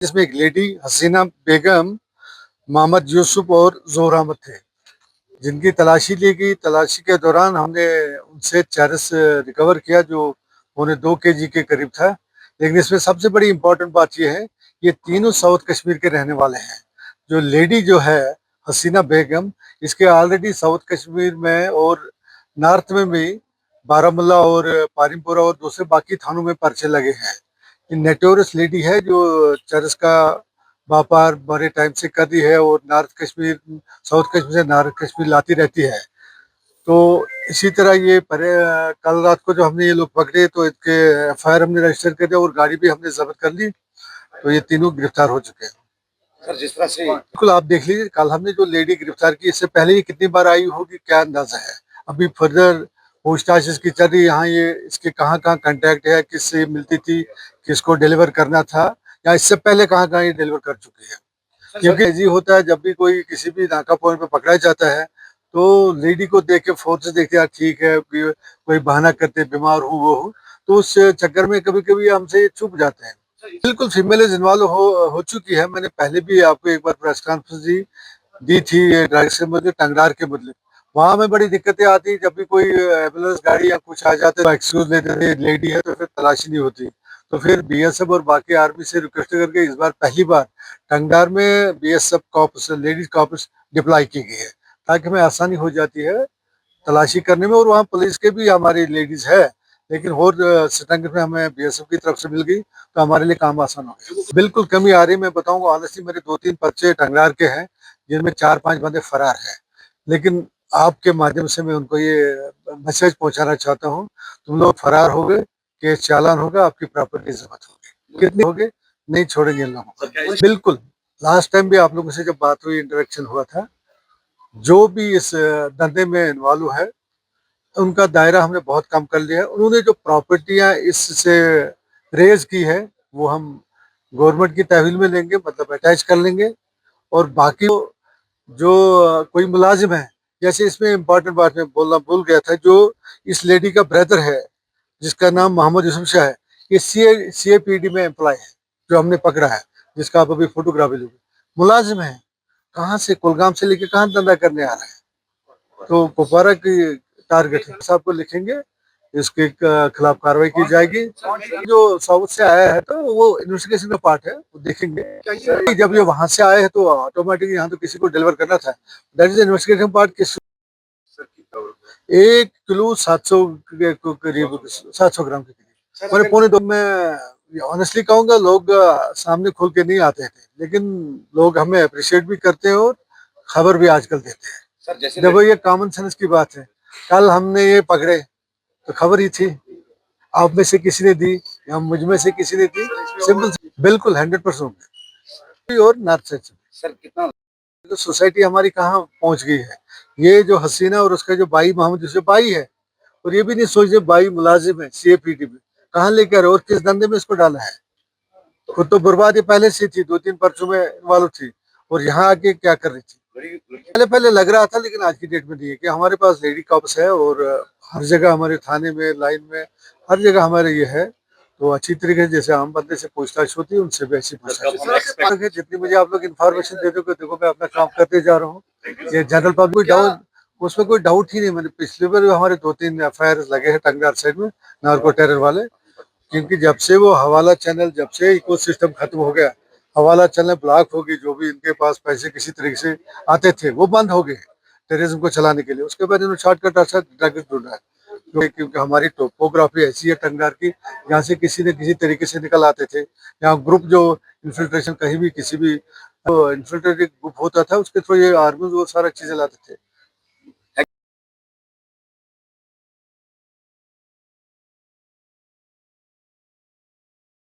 जिसमें एक लेडी हसीना बेगम, मोहम्मद यूसुफ और जोहर अहमद थे, जिनकी तलाशी ली गई। तलाशी के दौरान हमने उनसे चरस रिकवर किया जो 2.25 kg के करीब था। लेकिन इसमें सबसे बड़ी इम्पोर्टेंट बात यह है, ये तीनों साउथ कश्मीर के रहने वाले हैं। जो लेडी जो है हसीना बेगम, इसके ऑलरेडी साउथ कश्मीर में और नॉर्थ में भी बारामूला और पारिमपुरा और दूसरे बाकी थानों में पर्चे लगे हैं। ये नेटोरियस लेडी है जो चरस का व्यापार बड़े टाइम से कर रही है और नॉर्थ कश्मीर, साउथ कश्मीर से नॉर्थ कश्मीर लाती रहती है। तो इसी तरह कल रात को जो हमने ये लोग पकड़े तो इसके एफआईआर हमने रजिस्टर कर दिया और गाड़ी भी हमने जब्त कर ली। तो ये तीनों गिरफ्तार हो चुके हैं। सर, जिस तरह से बिल्कुल आप देख लीजिए, कल हमने जो लेडी गिरफ्तार की, इससे पहले ये कितनी बार आई होगी क्या अंदाजा है। अभी फर्दर पूछताछ इसकी चल रही है। यहाँ ये इसके कहाँ कहाँ कांटेक्ट है, किससे मिलती थी, किसको डिलीवर करना था, या इससे पहले कहाँ कहाँ ये डिलीवर कर चुकी है। क्योंकि ऐसी होता है, जब भी कोई किसी भी नाका पॉइंट पे पकड़ा जाता है तो लेडी को देख के फौरन से देखते यार ठीक है, कोई बहाना करते बीमार हूँ वो हूँ, तो उस चक्कर में कभी कभी हमसे छुप जाते हैं। बिल्कुल फीमेल इन्वॉल्व हो चुकी है। मैंने पहले भी आपको एक बार प्रेस कॉन्फ्रेंस दी थी ड्रग्स के बदले, टंगरार के बदले। वहां में बड़ी दिक्कतें आती, जब भी कोई एम्बुलेंस गाड़ी या कुछ आ जाते तो एक्सक्यूज लेते थे, लेडी है तो फिर तलाशी नहीं होती। तो फिर बीएसएफ और बाकी आर्मी से रिक्वेस्ट करके इस बार पहली बार टंगडार में BSF cops, ladies cops deploy की गई है, ताकि हमें आसानी हो जाती है तलाशी करने में। और वहाँ पुलिस के भी हमारी लेडीज है, लेकिन और स्ट्रेंथ में हमें बीएसएफ की तरफ से मिल गई तो हमारे लिए काम आसान हो गया। बिल्कुल कमी आ रही है। मैं बताऊंगा ऑनेस्टली, मेरे 2-3 पर्चे टंगरार के हैं जिनमें 4-5 बंदे फरार हैं। लेकिन आपके माध्यम से मैं उनको ये मैसेज पहुंचाना चाहता हूँ, तुम लोग फरार हो गए, केस चालान होगा, आपकी प्रॉपर्टी जब्त होगी। कितने हो गए, नहीं छोड़ेंगे इन लोगों को। बिल्कुल लास्ट टाइम भी आप लोगों से जब बात हुई, इंटरेक्शन हुआ था, जो भी इस धंधे में इन्वॉल्व है उनका दायरा हमने बहुत कम कर लिया है। उन्होंने जो प्रॉपर्टियां इससे रेज की है वो हम गवर्नमेंट की तहवील में लेंगे, मतलब अटैच कर लेंगे। और बाकी जो कोई मुलाजिम है, जैसे इसमें इम्पोर्टेंट बात मैं बोलना भूल गया था, जो इस लेडी का ब्रदर है जिसका नाम मोहम्मद यूसुफ शाह है, ये सीएपीडी में एम्प्लॉय है जो हमने पकड़ा है, जिसका आप अभी फोटोग्राफी लोगे, मुलाजिम है। कहाँ से, कुलगाम से लेके कहाँ धंधा करने आ रहा है। तो कुपवारा की टारगेट है, साहब को लिखेंगे, इसके खिलाफ कार्रवाई की जाएगी। जो साउथ से आया है तो वो इन्वेस्टिगेशन का पार्ट है, वो देखेंगे। जब ये वहां से आए हैं तो ऑटोमेटिक यहाँ तो किसी को डिलीवर करना था, that is investigation part. 1 kilo 700 के करीब, 700 ग्राम के करीब, मैंने पौने 2 में ऑनेस्टली कहूंगा। लोग सामने खुल के नहीं आते थे, लेकिन लोग हमें अप्रिशिएट भी करते हैं और खबर भी आजकल देते हैं। देखो ये कॉमन सेंस की बात है। कल हमने ये पकड़े तो खबर ही थी, आप में से किसी ने दी या मुझ में से किसी ने दी, सिंपल। बिल्कुल 100% और नॉर्थ साइड से। सर, कितना तो सोसाइटी हमारी कहाँ पहुंच गई है। ये जो हसीना और उसका जो भाई मोहम्मद यूसुफ भाई है, और ये भी नहीं सोच रहे भाई मुलाजिम है सीएपीटी में, कहाँ लेकर और किस धंधे में इसको डाला है। खुद तो बर्बादी पहले से थी, 2-3 पर्चों में इन्वॉल्व थी, और यहाँ आके क्या कर रही थी। पहले पहले लग रहा था, लेकिन आज की डेट में नहीं है कि हमारे पास लेडी कॉप्स है और हर जगह हमारे थाने में, लाइन में, हर जगह हमारे ये है। तो अच्छी तरीके से जैसे आम बंदे से पूछताछ होती है, उनसे भी ऐसी पूछताछ। जितनी मुझे आप लोग इन्फॉर्मेशन दे दोगे, देखो मैं अपना काम करते जा रहा हूँ। ये जनरल पब्लिक डाउन, उसमें कोई डाउट ही नहीं। मैंने पिछले बार हमारे 2-3 एफआईआर लगे हैं टंगडार साइड में, नार्को टेरर वाले। क्योंकि जब से वो हवाला चैनल, जब से इकोसिस्टम खत्म हो गया, हवाला चैनल ब्लॉक होगी, जो भी इनके पास पैसे किसी तरीके से आते थे वो बंद हो गए टेररिज्म को चलाने के लिए। उसके बाद इन्होंने शॉर्टकट रास्ता ड्रग्स ढूंढा है, क्योंकि हमारी टोपोग्राफी ऐसी है टंगडार की, यहाँ से किसी न किसी तरीके से निकल आते थे। यहाँ ग्रुप जो इन्फिल्ट्रेशन, कहीं भी किसी भी इन्फिल्ट्रेटिव ग्रुप होता था, उसके थ्रू ये आर्मी वो सारा चीजें लाते थे।